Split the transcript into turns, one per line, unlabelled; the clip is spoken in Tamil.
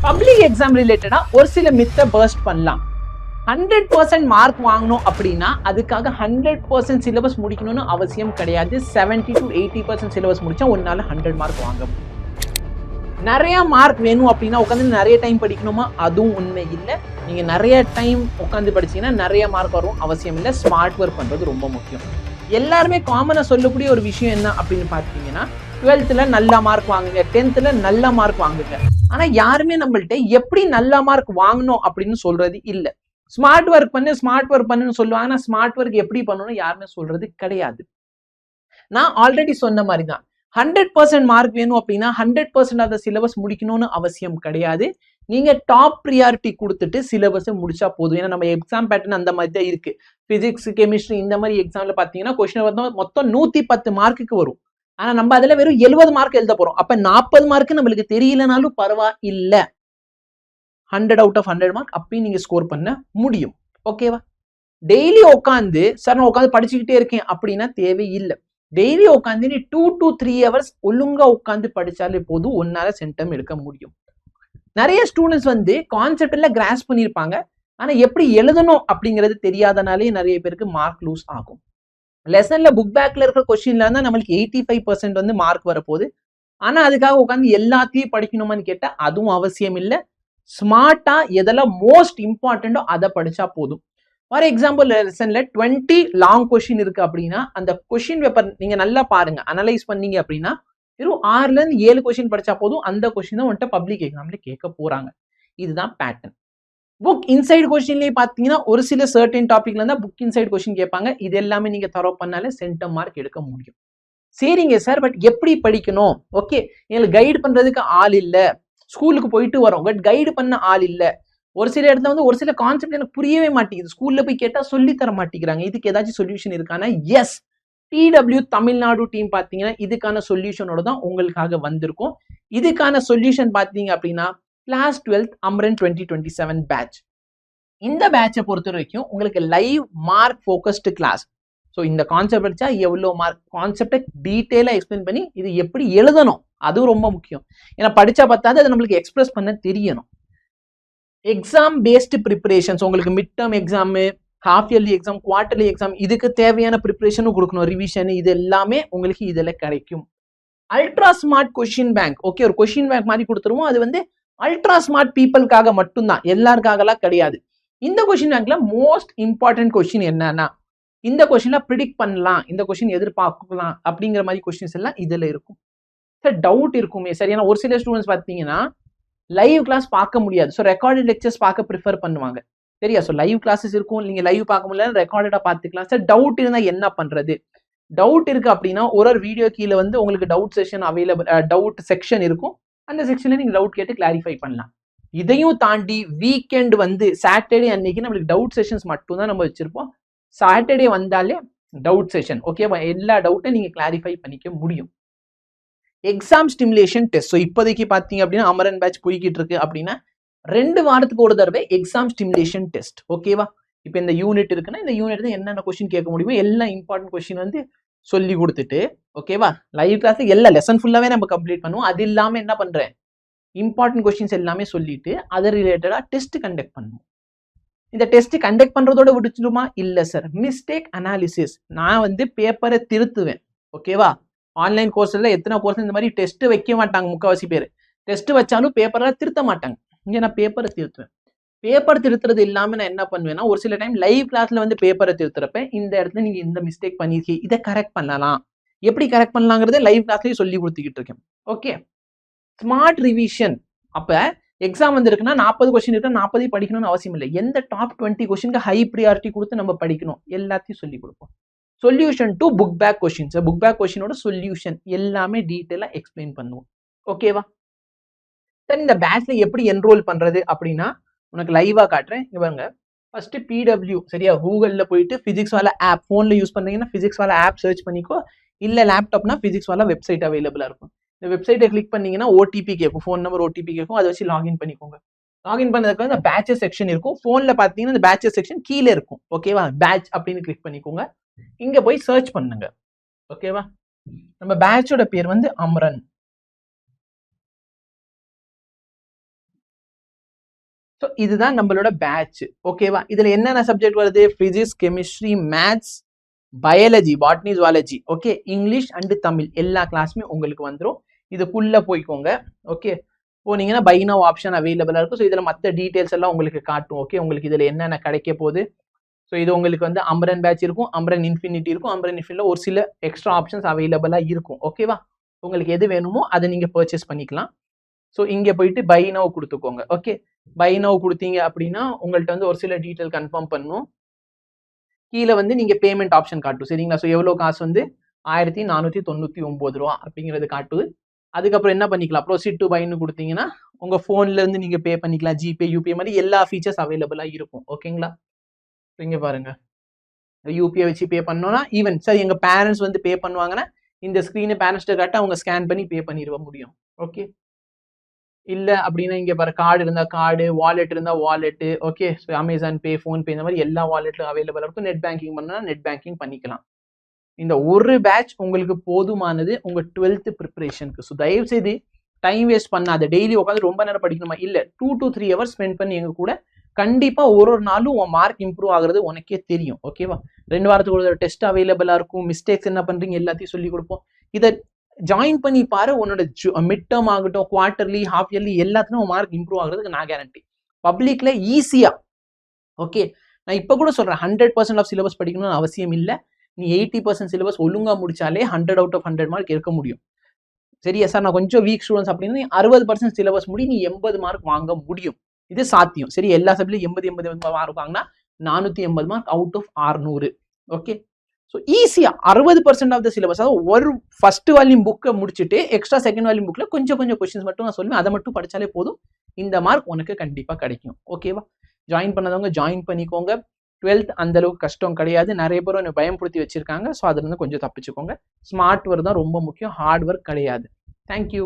பப்ளிக் எக்ஸாம் ரிலேட்டடா ஒரு சில மித்தை பர்ஸ்ட் பண்ணலாம். 100% மார்க் வாங்கணும் அப்படின்னா அதுக்காக 100% சிலபஸ் முடிக்கணும்னு அவசியம் கிடையாது. 70 to 80% சிலபஸ் முடிச்சா ஒன்னால 100 மார்க் வாங்க முடியும். நிறைய மார்க் வேணும் அப்படின்னா உட்காந்து நிறைய டைம் படிக்கணுமா? அதுவும் உண்மை இல்லை. நீங்க நிறைய டைம் உட்காந்து படிச்சீங்கன்னா நிறைய மார்க் வரும் அவசியம் இல்லை. ஸ்மார்ட் ஒர்க் பண்றது ரொம்ப முக்கியம். எல்லாருமே காமனா சொல்லக்கூடிய ஒரு விஷயம் என்ன அப்படின்னு பாத்தீங்கன்னா 12th நல்ல மார்க் வாங்குங்க, 10th நல்ல மார்க் வாங்குங்க. ஆனா யாருமே நம்மள்ட்ட எப்படி நல்ல மார்க் வாங்கணும் அப்படின்னு சொல்றது இல்ல. ஸ்மார்ட் ஒர்க் பண்ணுன்னு சொல்லுவாங்க. ஸ்மார்ட் ஒர்க் எப்படி பண்ணணும் யாருமே சொல்றது கிடையாது. நான் ஆல்ரெடி சொன்ன மாதிரி தான் 100% மார்க் வேணும் அப்படின்னா 100% ஆஃப் த சிலபஸ் முடிக்கணும்னு அவசியம் கிடையாது. நீங்க டாப் ப்ரியாரிட்டி கொடுத்துட்டு சிலபஸை முடிச்சா போதும். ஏன்னா நம்ம எக்ஸாம் பேட்டர்ன் அந்த மாதிரி தான் இருக்கு. பிசிக்ஸ், கெமிஸ்ட்ரி இந்த மாதிரி எக்ஸாம்ல பாத்தீங்கன்னா கொஸ்டின் வந்து மொத்தம் 110 மார்க்குக்கு வரும். ஆனா நம்ம அதுல வெறும் 70 மார்க் எழுத போறோம். அப்ப 40 மார்க் நம்மளுக்கு தெரியலனாலும் பரவாயில்ல. 100 out of 100 மார்க் அப்பயும் நீங்க ஸ்கோர் பண்ண முடியும். ஓகேவா? டெய்லி உட்காந்து சார் நான் உட்காந்து படிச்சுக்கிட்டே இருக்கேன் அப்படின்னா தேவையில்லை. டெய்லி உட்காந்து நீ 2 to 3 hours ஒழுங்கா உட்காந்து படிச்சாலே போதும், ஒன்னால சென்டம் எடுக்க முடியும். நிறைய ஸ்டூடெண்ட்ஸ் வந்து கான்செப்ட்ல கிராஸ் பண்ணியிருப்பாங்க. ஆனா எப்படி எழுதணும் அப்படிங்கிறது தெரியாதனாலே நிறைய பேருக்கு மார்க் லூஸ் ஆகும். லெசன்ல புக் பேக்ல இருக்கிற கொஸ்டின்ல இருந்தா நம்மளுக்கு 85% வந்து மார்க் வரப்போகுது. ஆனா அதுக்காக உட்காந்து எல்லாத்தையும் படிக்கணுமான்னு கேட்டா அதுவும் அவசியம் இல்லை. ஸ்மார்ட்டா எதெல்லாம் மோஸ்ட் இம்பார்ட்டன்டோ அதை படிச்சா போதும். ஃபார் எக்ஸாம்பிள் லெசன்ல 20 லாங் கொஸ்டின் இருக்கு அப்படின்னா அந்த கொஸ்டின் பேப்பர் நீங்க நல்லா பாருங்க, அனலைஸ் பண்ணீங்க அப்படின்னா வெறும் 6ல இருந்து 7 கொஸ்டின் படிச்சா போதும். அந்த கொஸ்டின் தான் வந்துட்டு பப்ளிக் எக்ஸாம்ல கேட்க போறாங்க. இதுதான் பேட்டர்ன். புக் இன்சைடு கொஸ்டின்லயே பாத்தீங்கன்னா ஒரு சில சர்டன் டாபிக்ல இருந்தா புக் இன்சைடு கொஸ்டின் கேட்பாங்க. இது எல்லாமே நீங்க தரவு பண்ணாலே சென்டம் மார்க் எடுக்க முடியும். சரிங்க சார், பட் எப்படி படிக்கணும்? ஓகே, எங்களுக்கு கைடு பண்றதுக்கு ஆள் இல்ல, ஸ்கூலுக்கு போயிட்டு வரோம் பட் கைடு பண்ண ஆள் இல்ல. ஒரு சில இடத்துல வந்து ஒரு சில கான்செப்ட் எனக்கு புரியவே மாட்டேங்குது, ஸ்கூல்ல போய் கேட்டா சொல்லி தர மாட்டேங்கிறாங்க. இதுக்கு ஏதாச்சும் சொல்யூஷன் இருக்கானா? எஸ், TW தமிழ்நாடு டீம் பாத்தீங்கன்னா இதுக்கான சொல்யூஷனோட தான் உங்களுக்காக வந்திருக்கும். இதுக்கான சொல்யூஷன் பாத்தீங்க அப்படின்னா கிளாஸ் 12th அமரன் 2027 பேட்ச். இந்த பேட்சை பொறுத்த வரைக்கும் உங்களுக்கு live mark focused class. So இந்த கான்செப்ட் படிச்சா எவ்வளோ மார்க், கான்செப்டை டீட்டெயிலாக எக்ஸ்பிளைன் பண்ணி இது எப்படி எழுதணும் அதுவும் ரொம்ப முக்கியம். ஏன்னா படிச்சா பார்த்தாது அது நம்மளுக்கு எக்ஸ்பிரஸ் பண்ண தெரியணும். எக்ஸாம் பேஸ்டு ப்ரிப்பரேஷன்ஸ், உங்களுக்கு mid term exam, half yearly exam, quarterly exam, இதுக்கு தேவையான ப்ரிப்பரேஷனும் கொடுக்கணும், ரிவிஷன், இது எல்லாமே உங்களுக்கு இதில் கிடைக்கும். Ultra smart question bank, okay, ஒரு கொஸ்டின் பேங்க் மாதிரி கொடுத்துருவோம். அது வந்து அல்ட்ரா ஸ்மார்ட் பீப்புளுக்காக மட்டும்தான், எல்லாருக்காகலாம் கிடையாது. இந்த கொஸ்டின் பேங்க்ல மோஸ்ட் இம்பார்ட்டன்ட் கொஸ்டின் என்னன்னா இந்த கொஸ்டின்ல ப்ரிடிக்ட் பண்ணலாம், இந்த கொஸ்டின் எதிர்பார்க்கலாம் அப்படிங்கிற மாதிரி கொஸ்டின்ஸ் எல்லாம் இதுல இருக்கும். சார் டவுட் இருக்குமே சார், ஏன்னா ஒரு சில ஸ்டூடெண்ட்ஸ் பார்த்தீங்கன்னா லைவ் கிளாஸ் பார்க்க முடியாது. ஸோ ரெக்கார்டட் லெக்சர்ஸ் பார்க்க ப்ரிஃபர் பண்ணுவாங்க. சரியா? ஸோ லைவ் கிளாஸஸ் இருக்கும், நீங்க லைவ் பார்க்க முடியல, ரெக்கார்டடா பார்த்துக்கலாம். சார் டவுட் இருந்தா என்ன பண்றது? டவுட் இருக்கு அப்படின்னா ஒரு வீடியோ கீழே வந்து உங்களுக்கு doubt session available, doubt section இருக்கும். அந்த செக்ஷன்ல நீங்க டவுட் கேட்டு கிளாரிஃபை பண்ணலாம். இதையும் தாண்டி வீக்கெண்ட் வந்து சாட்டர்டே அன்னைக்கு நம்மளுக்கு டவுட் செஷன்ஸ் மட்டும் தான் நம்ம வச்சிருப்போம். சாட்டர்டே வந்தாலே டவுட் செஷன், ஓகேவா? எல்லா டவுட்டும் நீங்க கிளாரிஃபை பண்ணிக்க முடியும். Exam stimulation test. ஸோ இப்போதைக்கு பார்த்தீங்க அப்படின்னா அமரன் பேட்ச் போய்கிட்டு இருக்கு அப்படின்னா 2 வாரத்துக்கு ஒரு தடவை எக்ஸாம் ஸ்டிமுலேஷன் டெஸ்ட், ஓகேவா? இப்போ இந்த யூனிட் இருக்குன்னா இந்த யூனிட் தான் என்னென்ன கொஸ்டின் கேட்க முடியுமோ எல்லா இம்பார்ட்டன்ட் கொஸ்டின் வந்து சொல்லி கொடுத்துட்டு, ஓகேவா, லைவ் கிளாஸ் எல்லா லெசன் ஃபுல்லாவே நம்ம கம்ப்ளீட் பண்ணுவோம். அது இல்லாம என்ன பண்றேன், இம்பார்ட்டன்ட் கொஸ்டின்ஸ் எல்லாமே சொல்லிட்டு அதை ரிலேட்டடா டெஸ்ட் கண்டக்ட் பண்ணுவோம். இந்த டெஸ்ட் கண்டக்ட் பண்றதோட விடுச்சிடுமா? இல்ல சார், மிஸ்டேக் அனாலிசிஸ். நான் வந்து பேப்பரை திருத்துவேன், ஓகேவா? ஆன்லைன் கோர்ஸ்ல எத்தனை கோர்ஸ் இந்த மாதிரி டெஸ்ட் வைக்க மாட்டாங்க, முக்கால்வாசி பேர் டெஸ்ட் வச்சாலும் பேப்பர்ல திருத்த மாட்டாங்க. இங்க நான் பேப்பரை திருத்துவேன். பேப்பர் திருத்துறது இல்லாம நான் என்ன பண்ணுவேன்னா ஒரு சில டைம் லைவ் கிளாஸ்ல வந்து பேப்பரை திருத்துறப்ப இந்த இடத்துல நீங்க இந்த மிஸ்டேக் பண்ணிருக்கீங்க, இதை கரெக்ட் பண்ணலாம், எப்படி கரெக்ட் பண்ணலாங்கிறத லைவ் கிளாஸ்லயே சொல்லி கொடுத்துக்கிட்டு இருக்கேன். Okay, smart revision. அப்ப எக்ஸாம் வந்துருக்குன்னா 40 கொஸ்டின் இருக்கு, 40 படிக்கணும்னு அவசியம் இல்லை. எந்த டாப் 20 கொஸ்டினுக்கு ஹை ப்ரியாரிட்டி கொடுத்து நம்ம படிக்கணும் எல்லாத்தையும் சொல்லி கொடுப்போம். Solution to book back questions, book back கொஸ்டினோட சொல்யூஷன் எல்லாமே டீட்டெயிலா எக்ஸ்பிளைன் பண்ணுவோம். ஓகேவா? சரி, இந்த பேட்ச்ல எப்படி என்ரோல் பண்றது அப்படின்னா உனக்கு லைவா காட்டுறேன். இங்க பாருங்க, ஃபர்ஸ்ட் PW, சரியா? கூகுள்ல போயிட்டு பிசிக்ஸ் வாலா ஆப், போன்ல யூஸ் பண்றீங்கன்னா பிசிக்ஸ் வாலா ஆப் சர்ச் பண்ணிக்கோ, இல்ல லேப்டாப்னா பிசிக்ஸ் வாலா வெப்சைட் அவைலபிளா இருக்கும். இந்த வெப்சைட்டை கிளிக் பண்ணீங்கன்னா ஓடிபி கேட்கும், ஃபோன் நம்பர் ஓடிபி கேட்கும், அதை வச்சு லாகின் பண்ணிக்கோங்க. லாகின் பண்ணதுக்கு இந்த பேட்சஸ் செக்ஷன் இருக்கும். போன்ல பாத்தீங்கன்னா இந்த பேட்சஸ் செக்ஷன் கீழே இருக்கும், ஓகேவா? பேட்ச் அப்படின்னு கிளிக் பண்ணிக்கோங்க. இங்க போய் சர்ச் பண்ணுங்க, ஓகேவா? நம்ம பேட்சோட பேர் வந்து அமரன். ஸோ இதுதான் நம்மளோட பேட்ச். ஓகேவா? இதுல என்னென்ன சப்ஜெக்ட் வருது? Physics, chemistry, maths, biology, botany, zoology, okay, English and Tamil எல்லா கிளாஸுமே உங்களுக்கு வந்துடும். இதுக்குள்ள போய்க்கோங்க. ஓகே, போனீங்கன்னா பை நவ் ஆப்ஷன் அவைலபிளா இருக்கும். ஸோ இதுல மற்ற டீடைல்ஸ் எல்லாம் உங்களுக்கு காட்டும். ஓகே, உங்களுக்கு இதுல என்னென்ன கிடைக்க போகுது. ஸோ இது உங்களுக்கு வந்து அம்ரன் பேட்ச் இருக்கும், அம்ரன் இன்ஃபினிட்டி இருக்கும். அம்ரன் இன்ஃபினிட்டில ஒரு சில எக்ஸ்ட்ரா ஆப்ஷன்ஸ் அவைலபிளா இருக்கும். ஓகேவா? உங்களுக்கு எது வேணுமோ அதை நீங்க பர்ச்சேஸ் பண்ணிக்கலாம். ஸோ இங்கே போயிட்டு பை நவ் கொடுத்துக்கோங்க. ஓகே, பை நவ் கொடுத்தீங்க அப்படின்னா உங்கள்கிட்ட வந்து ஒரு சில டீட்டெயில் கன்ஃபார்ம் பண்ணும். கீழே வந்து நீங்க பேமெண்ட் ஆப்ஷன் காட்டும். சரிங்களா? ஸோ எவ்வளோ காசு வந்து 1499 ரூபா அப்படிங்கிறது காட்டுது. அதுக்கப்புறம் என்ன பண்ணிக்கலாம்? ப்ரொசீட் டு பைன்னு கொடுத்தீங்கன்னா உங்க ஃபோன்ல இருந்து நீங்க பே பண்ணிக்கலாம். ஜிபே, யூபிஐ மாதிரி எல்லா ஃபீச்சர்ஸ் அவைலபிளா இருக்கும். ஓகேங்களா? இங்க பாருங்க, யூபிஐ வச்சு பே பண்ணோம்னா ஈவன் சார் எங்க பேரண்ட்ஸ் வந்து பே பண்ணுவாங்கன்னா இந்த ஸ்க்ரீனை பேரண்ட்ஸ்ட காட்ட அவங்க ஸ்கேன் பண்ணி பே பண்ணிடுவ முடியும். ஓகே, இல்ல அப்படின்னா இங்க பாரு, கார்டு இருந்தா கார்டு, வாலெட் இருந்தா வாலெட். ஓகே, ஸோ அமேசான் பே, ஃபோன்பே இந்த மாதிரி எல்லா வாலெட்லும் அவைலபிளா இருக்கும். நெட் பேங்கிங் பண்ணா நெட் பேங்கிங் பண்ணிக்கலாம். இந்த ஒரு பேட்ச் உங்களுக்கு போதுமானது உங்க 12th ப்ரிப்பரேஷனுக்கு. ஸோ தயவு செய்து டைம் வேஸ்ட் பண்ணாத. டெய்லி உட்காந்து ரொம்ப நேரம் படிக்கணுமா? இல்ல, 2 to 3 hours ஸ்பெண்ட் பண்ணி எங்க கூட கண்டிப்பா ஒரு நாளும் உன் மார்க் இம்ப்ரூவ் ஆகுறது உனக்கே தெரியும். ஓகேவா? 2 வாரத்துக்கு ஒரு டெஸ்ட் அவைலபிளா இருக்கும். மிஸ்டேக்ஸ் என்ன பண்றீங்க எல்லாத்தையும் சொல்லி கொடுப்போம். இதை ஜாயின் பண்ணி பாரு. உன்னோட மிட் டேர்ம் ஆகட்டும், குவார்டர்லி, ஹாஃப் இயர்லி எல்லாத்துலயும் மார்க் இம்ப்ரூவ் ஆகுறதுக்கு நான் கேரண்டி. பப்ளிக்ல ஈஸியா. ஓகே, நான் இப்ப கூட சொல்றேன் 100% ஆஃப் சிலபஸ் படிக்கணும்னு அவசியம் இல்லை. நீ 80% சிலபஸ் ஒழுங்கா முடிச்சாலே 100 out of 100 மார்க் எடுக்க முடியும். சரியா சார்? நான் கொஞ்சம் வீக் ஸ்டூடெண்ட்ஸ் அப்படின்னு நீ 60% சிலபஸ் முடி, நீ 80 மார்க் வாங்க முடியும். இது சாத்தியம். சரி, எல்லா சப்ஜெக்ட்லயும் 80 மார்க் வாங்கினா 480 mark out of 600. Okay, so ஈஸியா 60% ஆஃப் த சிலபஸ், அதாவது ஒரு ஃபர்ஸ்ட் வால்யூம் புக்கை முடிச்சுட்டு எக்ஸ்ட்ரா செகண்ட் வால்யூம் புக்ல கொஞ்சம் கொஸ்டின்ஸ் மட்டும் நான் சொல்லுவேன். அதை மட்டும் படிச்சாலே போதும். இந்த மார்க் உனக்கு கண்டிப்பா கிடைக்கும். ஓகேவா? ஜாயின் பண்ணதவங்க ஜாயின் பண்ணிக்கோங்க. 12th அந்த அளவுக்கு கஷ்டம் கிடையாது. நிறைய பேர் என்னை பயன்படுத்தி வச்சிருக்காங்க. ஸோ அதுல இருந்து கொஞ்சம் தப்பிச்சுக்கோங்க. ஸ்மார்ட் ஒர்க் தான் ரொம்ப முக்கியம், ஹார்ட் ஒர்க் கிடையாது. தேங்க்யூ.